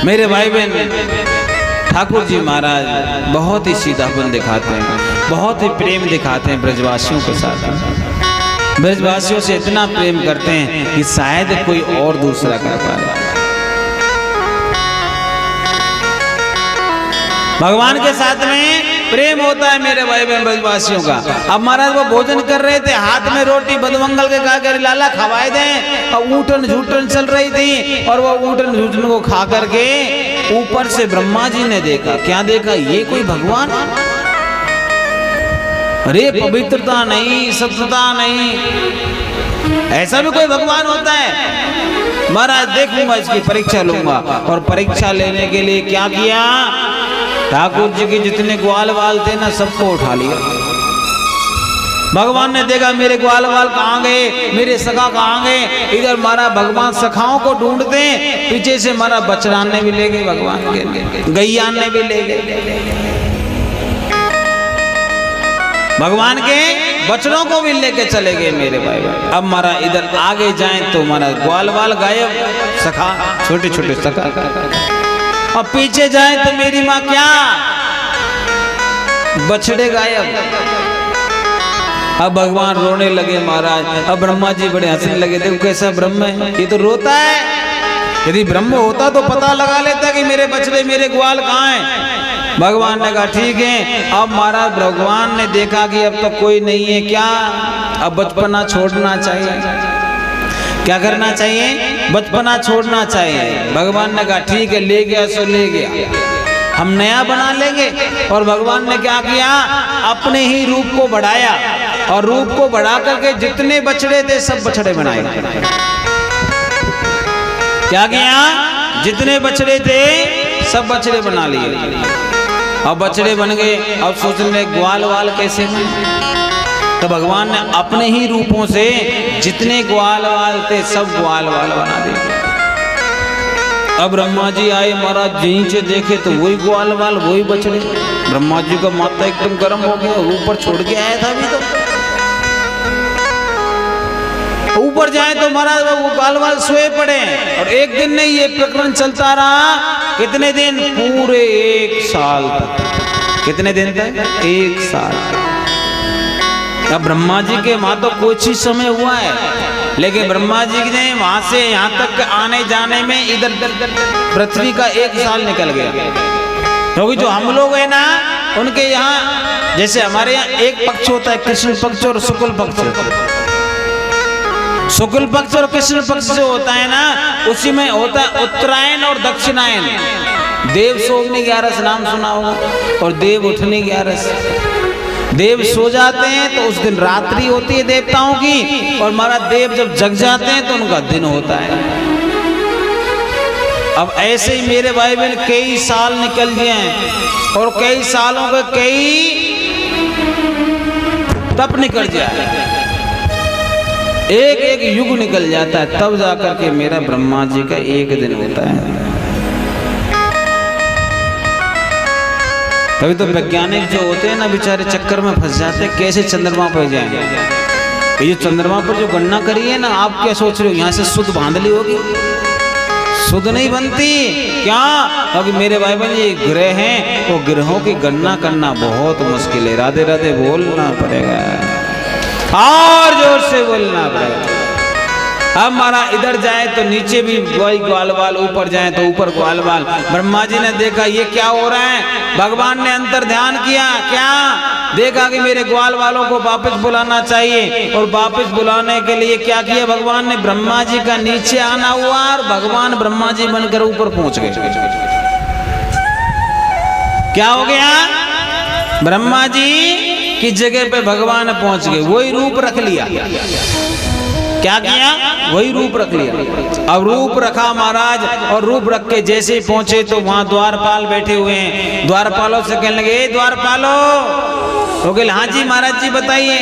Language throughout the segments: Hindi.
मेरे भाई बहन, ठाकुर जी महाराज बहुत ही सीधापन दिखाते हैं, बहुत ही प्रेम दिखाते हैं ब्रजवासियों के साथ। ब्रजवासियों से इतना प्रेम करते हैं कि शायद कोई और दूसरा कर पाए। भगवान के साथ में प्रेम होता है मेरे भाई बहन ब्रजवासियों का। अब महाराज वो भोजन कर रहे थे, हाथ में रोटी बदमंगल के कहा कर लाला खवाए दें, और ऊटन झूठन चल रही थी, और वो ऊटन झूठन को खा करके ऊपर से ब्रह्मा जी ने देखा। क्या देखा? ये कोई भगवान? अरे पवित्रता नहीं, सत्यता नहीं, ऐसा भी कोई भगवान होता है? महाराज देखूंगा, इसकी परीक्षा लूंगा। और परीक्षा लेने के लिए क्या किया? ठाकुर जी के जितने ग्वाल वाल थे ना, सबको उठा लिया। भगवान ने देखा मेरे ग्वाल वाल कहाँ गए, मेरे सखा कहाँ गए। इधर मारा भगवान सखाओं को ढूंढते, पीछे से मारा बछड़ान ने भी ले गए, भगवान के गैयान ने भी ले गए, भगवान के बछड़ों को भी लेके चले गए मेरे भाई। अब मारा इधर आगे जाएं तो मारा ग्वाल वाल गायब, सखा छोटे छोटे सखा। अब पीछे जाए तो मेरी माँ क्या, बछड़े गायब। अब भगवान रोने लगे महाराज। अब ब्रह्मा जी बड़े हंसने लगे, देखो कैसा ब्रह्म है, ये तो रोता है। यदि ब्रह्म होता तो पता लगा लेता कि मेरे बछड़े मेरे ग्वाल कहाँ हैं। भगवान ने कहा ठीक है। अब महाराज भगवान ने देखा कि अब तो कोई नहीं है, क्या अब बचपना छोड़ना चाहिए। क्या करना चाहिए? बचपना छोड़ना चाहिए। भगवान ने कहा ठीक है, ले गया सो ले गया, हम नया बना लेंगे। और भगवान ने क्या किया? अपने ही रूप को बढ़ाया, और रूप को बढ़ा करके जितने बछड़े थे सब बछड़े बनाए। क्या किया? जितने बछड़े थे सब बछड़े बना लिए। अब बछड़े बन गए। अब सोचने ग्वाल वाल कैसे बने? तो भगवान ने अपने ही रूपों से जितने ग्वाल वाल थे सब ग्वाल वाल बना दिए। अब ब्रह्मा जी आए महाराज, यहीं से देखे तो वही ग्वाल वाल वही बछड़े। ब्रह्मा जी का माथा एकदम गर्म हो गया, ऊपर छोड़ के आया था अभी तो। ऊपर जाए तो महाराज वो ग्वाल वाल सोए पड़े। और एक दिन नहीं, ये प्रकरण चलता रहा। कितने दिन? पूरे 1 साल तक। कितने दिन तक? 1 साल। अब ब्रह्मा जी के वहां तो कुछ ही समय हुआ है, लेकिन ब्रह्मा जी ने वहां से यहाँ तक आने जाने में इधर पृथ्वी का 1 साल निकल गया। क्योंकि जो हम लोग है ना, उनके यहाँ जैसे हमारे यहाँ एक पक्ष होता है, कृष्ण पक्ष और शुक्ल पक्ष। शुक्ल पक्ष और कृष्ण पक्ष जो होता है ना, उसी में होता है उत्तरायण और दक्षिणायन। देव सोमनी 11 नाम सुना होगा, और देव उठनी 11। देव सो जाते हैं तो उस दिन रात्रि होती है देवताओं की, और हमारा देव जब जग जाते हैं तो उनका दिन होता है। अब ऐसे ही मेरे भाई बहन कई साल निकल गए हैं, और कई सालों के कई तप निकल जाए, एक एक युग निकल जाता है, तब जाकर के मेरा ब्रह्मा जी का एक दिन होता है। तभी तो वैज्ञानिक जो होते हैं ना बेचारे चक्कर में फंस जाते हैं, कैसे चंद्रमा पर जाएंगे। ये चंद्रमा पर जो गणना करी है ना, आप क्या सोच रहे हो यहाँ से शुद्ध बांधली होगी? शुद्ध नहीं बनती। क्या? क्योंकि मेरे भाई बहन ये ग्रह हैं, वो ग्रहों की गणना करना बहुत मुश्किल है। राधे राधे बोलना पड़ेगा, और जोर से बोलना पड़ेगा। अब हमारा इधर जाए तो नीचे भी वही ग्वाल वाल, ऊपर जाए तो ऊपर ग्वाल वाल। ब्रह्मा जी ने देखा ये क्या हो रहा है। भगवान ने अंतर ध्यान किया, क्या देखा कि मेरे ग्वाल वालों को वापस बुलाना चाहिए। और वापस बुलाने के लिए क्या किया भगवान ने? ब्रह्मा जी का नीचे आना हुआ, और भगवान ब्रह्मा जी बनकर ऊपर पहुंच गए। क्या हो गया? ब्रह्मा जी की जगह पे भगवान पहुंच गए, वही रूप रख लिया। क्या किया? वही रूप रख लिया। अब रूप रखा महाराज, और रूप रख के जैसे ही पहुंचे तो वहां द्वारपाल बैठे हुए हैं। द्वारपालों से कहने लगे, ए द्वारपालो। तो कहे हाँ जी महाराज जी बताइए।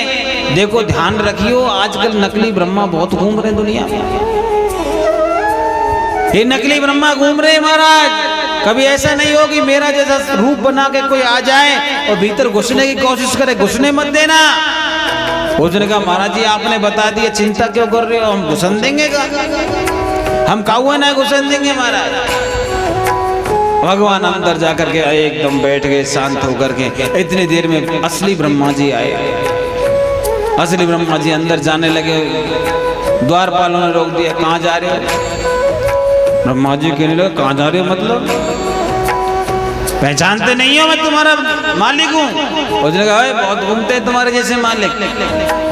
देखो ध्यान रखियो, आजकल नकली ब्रह्मा बहुत घूम रहे दुनिया में। ये नकली ब्रह्मा घूम रहे महाराज। कभी ऐसा नहीं हो कि मेरा जैसा रूप बना के कोई आ जाए और भीतर घुसने की कोशिश करे। घुसने मत देना। उसने कहा महाराज जी आपने बता दिया, चिंता क्यों कर रहे हो, हम घुसन देंगे का? हम काहुआ ना घुसन देंगे महाराज। भगवान अंदर जाकर के एकदम बैठ गए शांत होकर के। इतनी देर में असली ब्रह्मा जी आए। असली ब्रह्मा जी अंदर जाने लगे। द्वारपालों ने रोक दिया, कहाँ जा रहे हो? ब्रह्मा जी कहने लगे, कहाँ जा रहे हो मतलब? पहचानते नहीं हो मैं तुम्हारा मालिक हूँ? उसने कहा बहुत घूमते हैं तुम्हारे जैसे मालिक,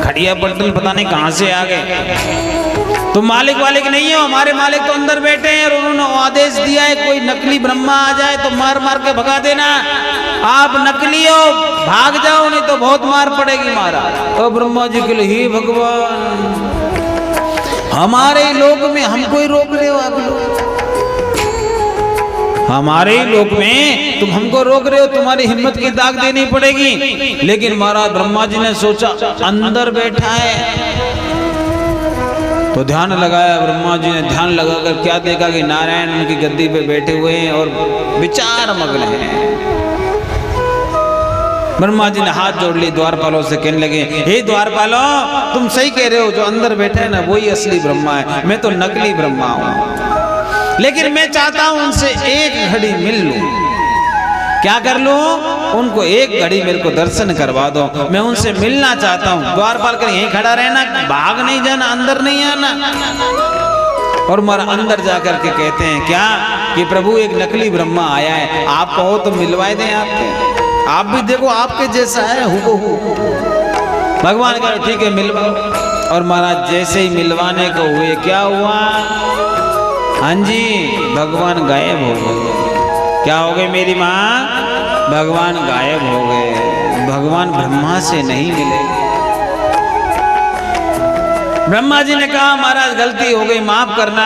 खड़िया बर्तन पता नहीं कहाँ से आ गए। तुम मालिक वालिक नहीं हो, हमारे मालिक तो अंदर बैठे हैं और उन्होंने आदेश दिया है कोई नकली ब्रह्मा आ जाए तो मार मार के भगा देना। आप नकली हो, भाग जाओ नहीं तो बहुत मार पड़ेगी मारा। और ब्रह्मा जी के लिए, हे भगवान, हमारे लोक में हमको ही रोक रहे हो आप लोग, हमारे ही लोक में तुम हमको रोक रहे हो, तुम्हारी हिम्मत की दाग देनी पड़ेगी। लेकिन महाराज ब्रह्मा जी ने सोचा अंदर बैठा है तो ध्यान लगाया। ब्रह्मा जी ने ध्यान लगाकर क्या देखा कि नारायण उनकी गद्दी पे बैठे हुए हैं और विचार मग्न हैं। ब्रह्मा जी ने हाथ जोड़ ली, द्वारपालों से कहने लगे, हे द्वारपालों, तुम सही कह रहे हो, जो अंदर बैठे हैं ना वही असली ब्रह्मा है, मैं तो नकली ब्रह्मा हूं। लेकिन मैं चाहता हूं उनसे एक घड़ी मिल लूं। क्या कर लूं? उनको एक घड़ी मेरे को दर्शन करवा दो, मैं उनसे मिलना चाहता हूं। द्वारपाल कर यहीं खड़ा रहना, भाग नहीं जाना, अंदर नहीं आना। और मारा अंदर जाकर के कहते हैं क्या कि प्रभु एक नकली ब्रह्मा आया है, आप कहो तो मिलवाए दें आपके, आप भी देखो आपके जैसा है हूबहू। भगवान कहा ठीक है मिलवाओ। और महाराज जैसे ही मिलवाने को हुए क्या हुआ? हाँ जी, भगवान गायब हो गए। क्या हो गए मेरी माँ? भगवान गायब हो गए। भगवान ब्रह्मा से नहीं मिले। ब्रह्मा जी ने कहा महाराज गलती हो गई, माफ करना।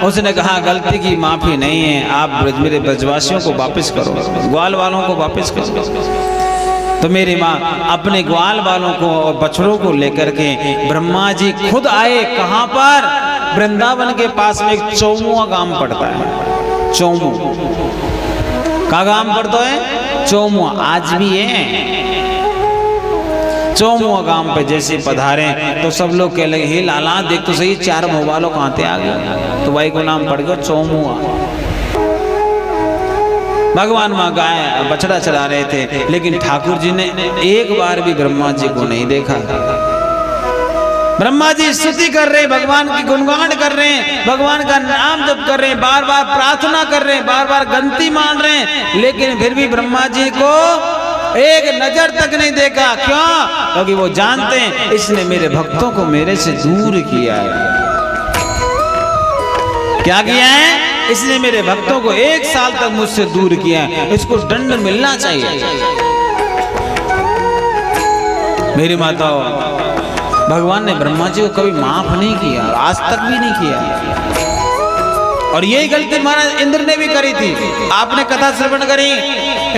उसने कहा गलती की माफी नहीं है, आप मेरे ब्रजवासियों को वापस करो, ग्वाल वालों को वापस करो। तो मेरी माँ अपने ग्वाल वालों को और बछड़ों को लेकर के ब्रह्मा जी खुद आए। कहाँ पर? वृंदावन के पास में एक चौमुआ गांव पड़ता है। चौमू का गांव पड़ता है? चौमुआ, आज भी है। चौमुआ गांव पे जैसे पधारे तो सब लोग कह लगे, हे लाला देख तो सही, चार मोबालों कहाँ थे आ गए। तो भाई को नाम पड़ गया चौमुआ। भगवान वहां गाय बछड़ा चला रहे थे, लेकिन ठाकुर जी ने एक बार भी ब्रह्मा जी को नहीं देखा। ब्रह्मा जी स्तुति कर रहे, भगवान की गुणगान कर रहे हैं, भगवान का नाम जप कर रहे हैं, बार बार प्रार्थना कर रहे हैं, बार बार गंती मान रहे हैं, लेकिन फिर भी ब्रह्मा जी को एक नजर तक नहीं देखा। क्यों? क्योंकि वो जानते हैं इसने मेरे भक्तों को मेरे से दूर किया है। क्या किया है? इसने मेरे भक्तों को 1 साल तक मुझसे दूर किया है, इसको दंड मिलना चाहिए। मेरी माताओं, भगवान ने ब्रह्मा जी को कभी माफ नहीं किया, आज तक भी नहीं किया। और यही गलती महाराज इंद्र ने भी करी थी। आपने कथा श्रवण करी,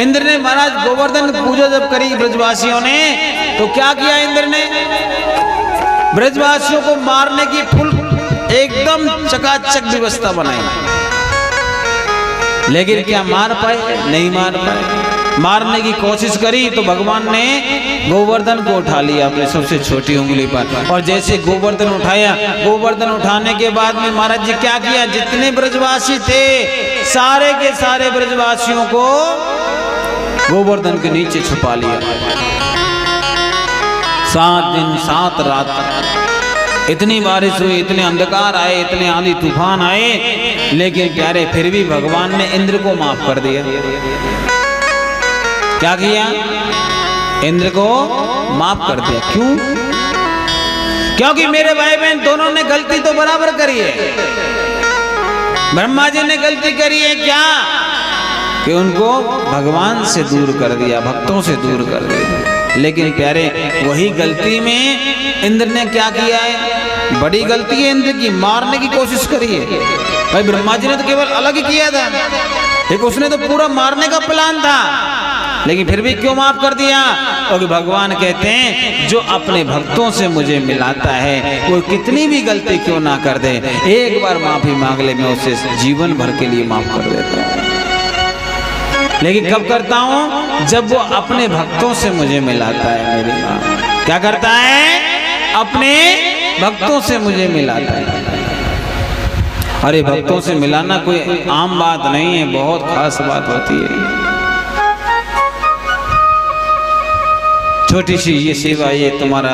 इंद्र ने महाराज गोवर्धन पूजा जब करी ब्रजवासियों ने, तो क्या किया इंद्र ने? ब्रजवासियों को मारने की फुल एकदम चकाचक व्यवस्था बनाई, लेकिन क्या मार पाए? नहीं मार पाए। मारने की कोशिश करी तो भगवान ने गोवर्धन को उठा लिया अपने सबसे छोटी उंगली पर। और जैसे गोवर्धन उठाया, गोवर्धन उठाने के बाद में महाराज जी क्या किया? जितने ब्रजवासी थे सारे के सारे ब्रजवासियों को गोवर्धन के नीचे छुपा लिया। 7 दिन 7 रात इतनी बारिश हुई, इतने अंधकार आए, इतने आंधी तूफान आए, लेकिन प्यारे फिर भी भगवान ने इंद्र को माफ कर दिया। क्या किया? इंद्र को माफ कर दिया। क्यों? क्योंकि मेरे भाई बहन दोनों ने गलती तो बराबर करी है। ब्रह्मा जी ने गलती करी है क्या? कि उनको भगवान से दूर कर दिया, भक्तों से दूर कर दिया। लेकिन प्यारे वही गलती में इंद्र ने क्या किया है? बड़ी गलती है इंद्र की, मारने की कोशिश करी है। भाई ब्रह्मा जी ने तो केवल अलग ही किया था, एक उसने तो पूरा मारने का प्लान था, लेकिन फिर भी क्यों माफ कर दिया? क्योंकि भगवान कहते हैं जो अपने भक्तों से मुझे मिलाता है वो कितनी भी गलती क्यों ना कर दे, एक बार माफी मांग ले, मैं उसे जीवन भर के लिए माफ कर देता हूँ। लेकिन कब करता हूँ? जब वो अपने भक्तों से मुझे मिलाता है। मेरी माँ क्या करता है? अपने भक्तों से मुझे मिलाता है। अरे भक्तों से मिलाना कोई आम बात नहीं है, बहुत खास बात होती है। छोटी सी ये सेवा, ये तुम्हारा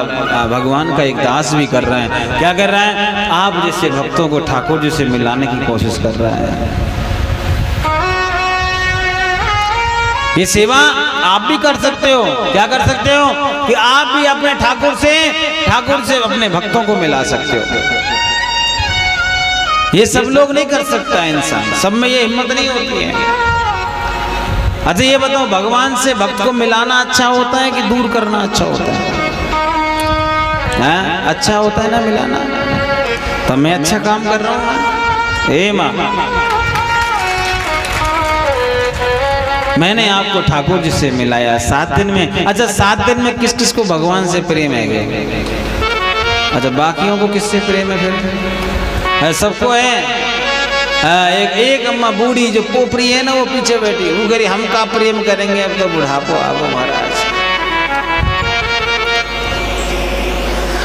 भगवान का एक दास भी कर रहा है। क्या कर रहा है? आप जैसे भक्तों को ठाकुर जी से मिलाने की कोशिश कर रहा है। ये सेवा आप भी कर सकते हो। क्या कर सकते हो? कि आप भी अपने ठाकुर से अपने भक्तों को मिला सकते हो। ये सब लोग नहीं कर सकता इंसान, सब में ये हिम्मत नहीं होती है। अच्छा ये बताओ, भगवान से भक्त को मिलाना अच्छा होता है कि दूर करना अच्छा होता है? अच्छा होता है ना मिलाना। तो मैं अच्छा काम कर रहा हूँ। ए माँ, मैंने आपको ठाकुर जी से मिलाया 7 दिन में। अच्छा 7 दिन में किस किस को भगवान से प्रेम है? अच्छा बाकियों को किससे प्रेम है फिर? सबको है। एक अम्मा बूढ़ी जो पोपड़ी है ना, वो पीछे बैठी, वो कह रही हम का प्रेम करेंगे, अब तो बुढ़ापो आगो महाराज।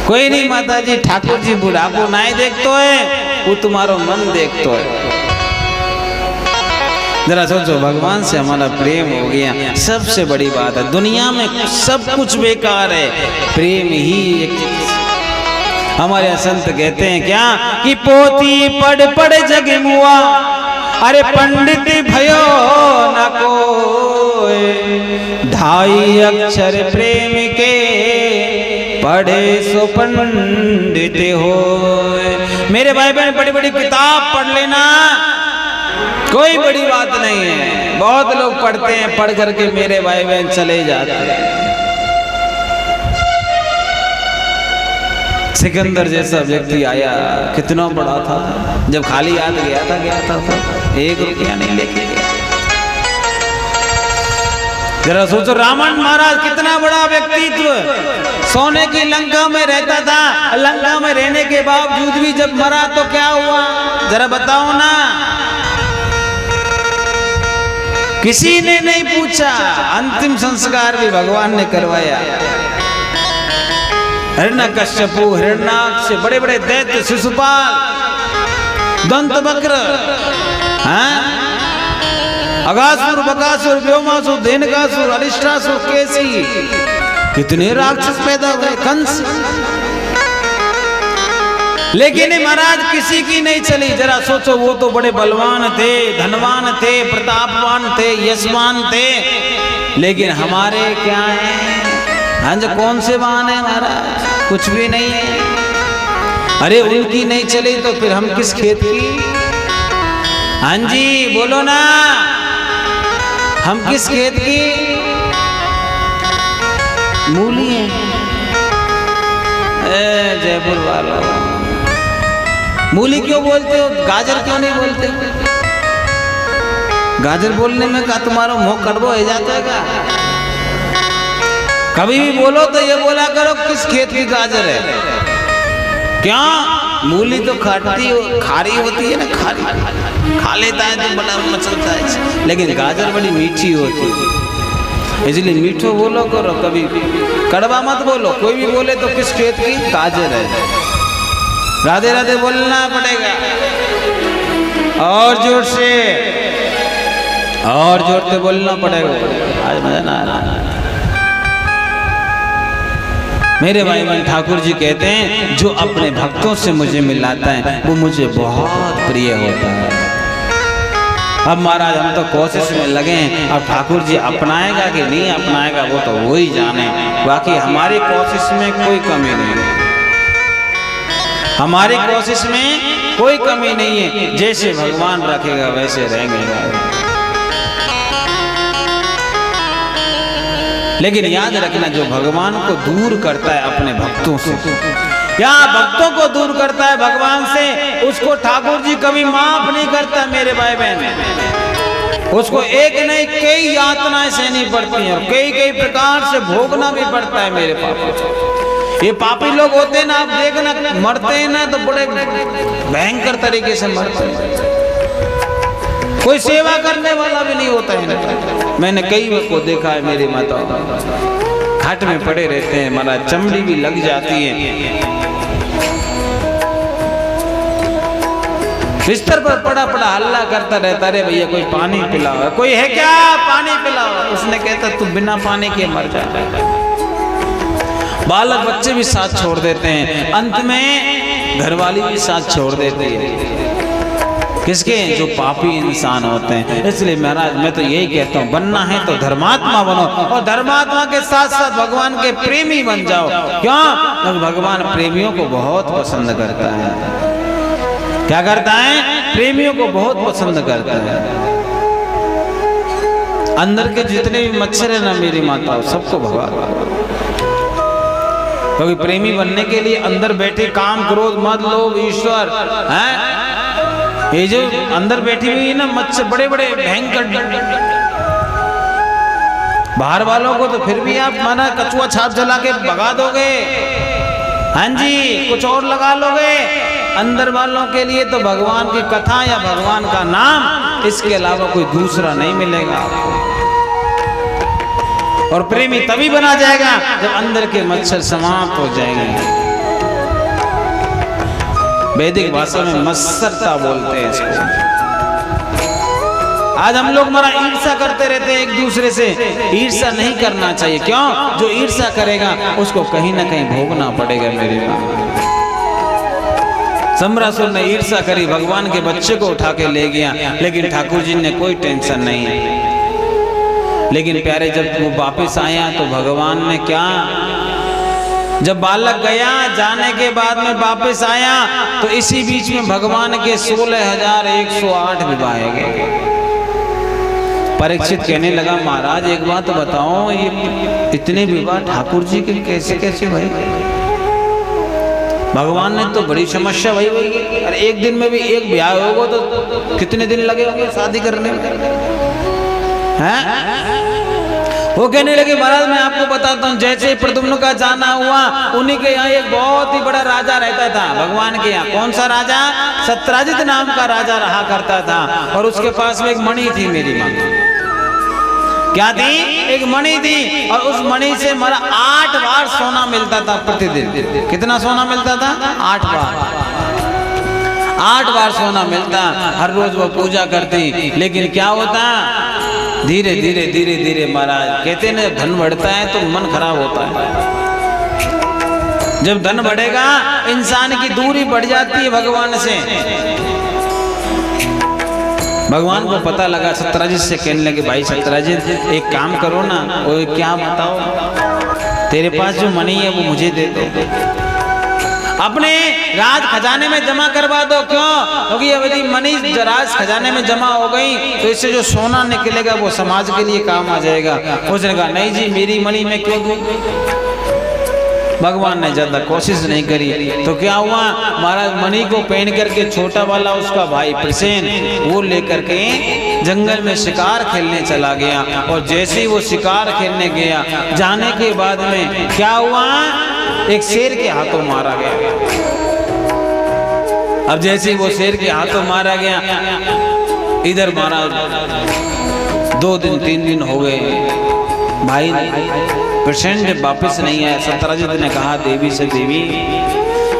कोई नहीं माता जी, ठाकुर जी बुढ़ापो नहीं देखते है, वो तुम्हारो मन देखते है। जरा सोचो, भगवान से हमारा प्रेम हो गया, सबसे बड़ी बात है। दुनिया में सब कुछ बेकार है, प्रेम ही एक। हमारे संत कहते हैं क्या कि पोथी पढ़ पढ़ जग मुआ, अरे पंडित भयो न कोय, 2.5 अक्षर प्रेम के पढ़े सो पंडित होय। मेरे भाई बहन, बड़ी बड़ी किताब पढ़ लेना कोई बड़ी बात नहीं है। बहुत लोग पढ़ते हैं, पढ़ करके मेरे भाई बहन चले जाते हैं। सिकंदर जैसा व्यक्ति आया, कितना बड़ा था, जब खाली हाथ गया था 1 रुपया नहीं लेके गया। जरा सोचो, रावण महाराज कितना बड़ा व्यक्तित्व, सोने की लंका में रहता था, लंका में रहने के बावजूद भी जब मरा तो क्या हुआ? जरा बताओ ना। किसी ने नहीं पूछा, अंतिम संस्कार भी भगवान ने करवाया। हिरण्यकश्यपु, हिरण्याक्ष, बड़े बड़े दैत्य, शिशुपाल, दंतवक्र, अगासुर, बकासुर, व्योमासुर, धेनुकासुर, अरिष्टासुर, केसी, कितने राक्षस पैदा हुए, कंस। लेकिन महाराज किसी की नहीं चली। जरा सोचो, वो तो बड़े बलवान थे, धनवान थे, प्रतापवान थे, यशवान थे, लेकिन हमारे क्या है? हाँ जी, कौन से वाहन है महाराज? कुछ भी नहीं है। अरे उनकी नहीं चली तो फिर हम किस खेत की? हाँ जी बोलो ना, हम किस खेत की? मूली है। जयपुर वालों, मूली क्यों बोलते हो? गाजर क्यों नहीं बोलते? गाजर बोलने में का तुम्हारा मुंह कड़वा हो जाता है क्या? कभी भी बोलो तो ये बोला करो किस खेत की गाजर है। क्या? मूली तो खारी होती है ना, खारी खा लेता है तो बड़ा मचलता है, लेकिन गाजर बड़ी मीठी होती है, इसलिए मीठो बोलो करो, कभी कड़वा मत बोलो। कोई भी बोले तो किस खेत की गाजर है। राधे राधे बोलना पड़ेगा, और जोर से, और जोर से बोलना पड़ेगा। आज मजा ना आ रहा। मेरे भाई बहन, ठाकुर जी कहते हैं जो अपने भक्तों से मुझे मिलाता है वो मुझे बहुत प्रिय होता है। अब महाराज हम तो कोशिश में लगे हैं, अब ठाकुर जी अपनाएगा कि नहीं अपनाएगा वो तो वो ही जाने। बाकी हमारी कोशिश में कोई कमी नहीं है, हमारी कोशिश में कोई कमी नहीं है। जैसे भगवान रखेगा वैसे रहेंगे। लेकिन याद रखना, जो भगवान को दूर करता है अपने भक्तों से, या भक्तों को दूर करता है भगवान से, उसको ठाकुर जी कभी माफ नहीं करता। मेरे भाई बहन, उसको एक नहीं कई यातनाएं सहनी पड़ती हैं और कई कई प्रकार से भोगना भी पड़ता है। मेरे पापा, ये पापी लोग होते हैं ना, आप देखना मरते हैं ना तो बड़े भयंकर तरीके से मरते हैं, कोई सेवा करने वाला भी नहीं होता है। मैंने कई को देखा है, मेरी माता घाट में पड़े रहते हैं, हमारा चमड़ी भी लग जाती है। बिस्तर पर पड़ा पड़ा हल्ला करता रहता, रे भैया कोई पानी पिलाओ, कोई है क्या पानी पिलाओ। उसने कहता तू बिना पानी के मर जा। बालक बच्चे भी साथ छोड़ देते हैं, अंत में घरवाली भी साथ छोड़ देती है। किसके? जो पापी इंसान होते हैं। इसलिए महाराज मैं तो यही कहता हूँ, बनना है तो धर्मात्मा बनो और धर्मात्मा के साथ साथ भगवान के प्रेमी बन जाओ। क्यों? क्योंकि भगवान प्रेमियों को बहुत पसंद करता है। क्या करता है? प्रेमियों को बहुत पसंद करता है। अंदर के जितने भी मच्छर है ना मेरी माता, सबको भगा। क्योंकि प्रेमी बनने के लिए अंदर बैठे काम, क्रोध, मद, लोभ, ईश्वर हैं, ये जो अंदर बैठी हुई है ना मच्छर, बड़े बड़े भयंकर। बाहर वालों को तो फिर भी आप माना कछुआ छाप जला के भगा दोगे, हाँ जी, कुछ और लगा लोगे। अंदर वालों के लिए तो भगवान की कथा या भगवान का नाम, इसके अलावा कोई दूसरा नहीं मिलेगा आपको। और प्रेमी तभी बना जाएगा जब अंदर के मच्छर समाप्त हो जाएंगे। वैदिक भाषा में मत्सरता बोलते हैं इसको। आज हम लोग मरा ईर्ष्या करते रहते हैं एक दूसरे से। ईर्ष्या नहीं करना चाहिए। क्यों? जो ईर्ष्या करेगा उसको कहीं ना कहीं भोगना पड़ेगा। मेरे सम्रासुर ने ईर्ष्या करी, भगवान के बच्चे को उठा के ले गया, लेकिन ठाकुर जी ने कोई टेंशन नहीं। लेकिन प्यारे जब वो वापस आया तो भगवान ने क्या, जब बालक गया जाने के बाद में वापस आया तो इसी बीच में भगवान के 16,108 विवाह गए। परीक्षित कहने लगा महाराज एक बात तो बताओ, ये इतने विवाह ठाकुर जी के कैसे कैसे भाई? भगवान ने तो बड़ी समस्या भाई भाई, अरे एक दिन में भी एक ब्याह होगा तो कितने दिन लगे होंगे शादी करने में, हैं? वो कहने लगे महाराज मैं आपको बताता हूँ, जैसे प्रद्युम्न का जाना हुआ, उन्हीं के यहाँ एक बहुत ही बड़ा राजा रहता था भगवान के यहाँ। कौन सा राजा? सत्राजित नाम का राजा रहा करता था। और उसके पास में एक मणि थी मेरी माँ। क्या थी? एक मणि थी। और उस मणि से हमारा 8 बार सोना मिलता था प्रतिदिन। कितना सोना मिलता था? 8 बार। 8 बार सोना मिलता। हर रोज वो पूजा करती। लेकिन क्या होता, धीरे धीरे धीरे धीरे महाराज कहते हैं जब धन बढ़ता है तो मन खराब होता है। जब धन बढ़ेगा इंसान की दूरी बढ़ जाती है भगवान से। भगवान को पता लगा, सत्राजित से कहने लगे भाई सत्राजित एक काम करो ना। वो क्या बताओ? तेरे पास जो मणि है वो मुझे दे दो, अपने राज खजाने में जमा करवा दो। क्यों? क्योंकि यदि मणि राज खजाने में जमा हो गई तो इससे जो सोना निकलेगा वो समाज के लिए काम आ जाएगा। उसने कहा नहीं जी मेरी मणि में क्यों दूं? भगवान ने ज्यादा कोशिश नहीं करी तो क्या हुआ, महाराज मणि को पहन करके छोटा वाला उसका भाई प्रसेन वो लेकर के जंगल में शिकार खेलने चला गया। और जैसे ही वो शिकार खेलने गया, जाने के बाद में क्या हुआ, एक शेर के हाथों मारा गया। अब जैसे ही वो शेर के हाथों मारा गया, इधर मारा 2 दिन 3 दिन हो गए, भाई पेशेंट वापस नहीं आया। सत्राजित ने कहा देवी से, देवी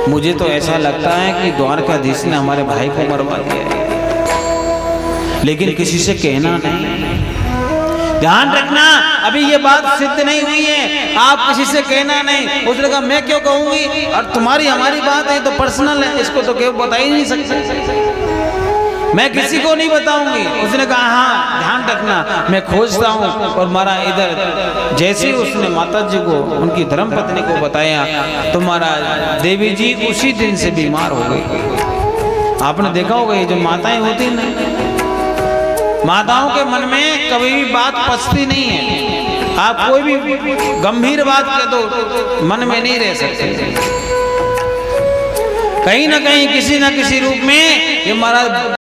मुझे तो ऐसा लगता है कि द्वारकाधीश ने हमारे भाई को मरवा दिया, लेकिन किसी से कहना नहीं। ध्यान रखना अभी ये बात सिद्ध नहीं हुई है, आप किसी से कहना नहीं। उसने कहा मैं क्यों कहूंगी, और तुम्हारी हमारी बात है तो पर्सनल है, इसको तो क्यों बता ही नहीं सकते, मैं किसी को नहीं बताऊंगी। उसने कहा हाँ ध्यान रखना मैं खोजता हूँ। और मारा इधर जैसे ही उसने माता जी को उनकी धर्मपत्नी को बताया तो महाराज देवी जी उसी दिन से बीमार हो गई। आपने देखा होगा ये जो माताएं होती ना, माताओं के मन में कभी भी बात पचती नहीं है। आप कोई भी गंभीर बात कह दो मन में नहीं रह सकते, कहीं ना कहीं किसी ना किसी रूप में ये महाराज